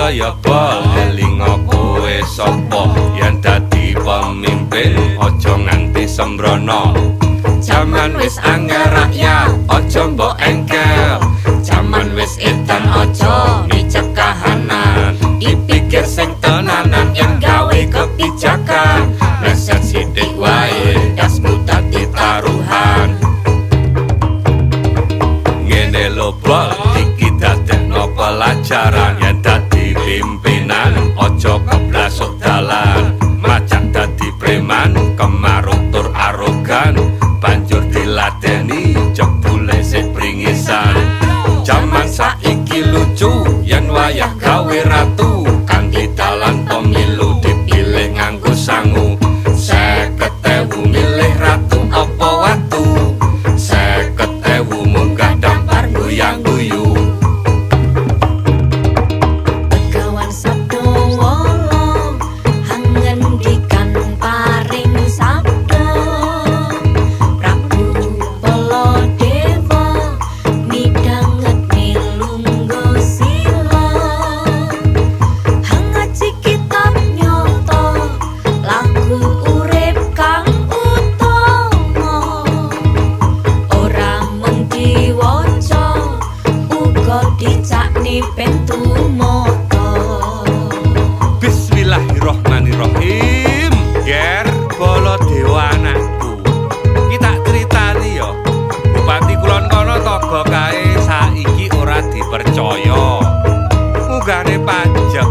Jayabal elinga kowe sapa yen dadi pemimpin aja nganti sembrono. Jaman wis angel rakyat aja mbok engkel, jaman wis edan aja micek kahanan. Dipikir sing tenanan yen gawe kebijakan, meset sithik wae dasmu dadi taruhan. Ngene lho bol iki dadekno pelajaran yen dadi pimpinan aja keblasuk dalan, macak dadi preman kemaruk tur arogan, banjur diladeni jebule sik pringisan. Jaman saiki lucu yen wayah gawe ratu, kanthi dalan pemilu dipilih nganggo sangu. 50.000 milih ratu apa watu, 50.000 munggah dampar goyang-guyu. Begawan sabdo wong hangendikan paring sabda, Prabu Baladewa midhanget milungga sila, hangaji kitab nyoto lagu urip kang utama, ora mung diwaca uga dicakni ben tumata. Bismillahirrahmanirrahim. Ger Baladewa anakku, kita critani yo. Bupati Kulon kono togo kae saiki ora dipercaya. Munggane pajak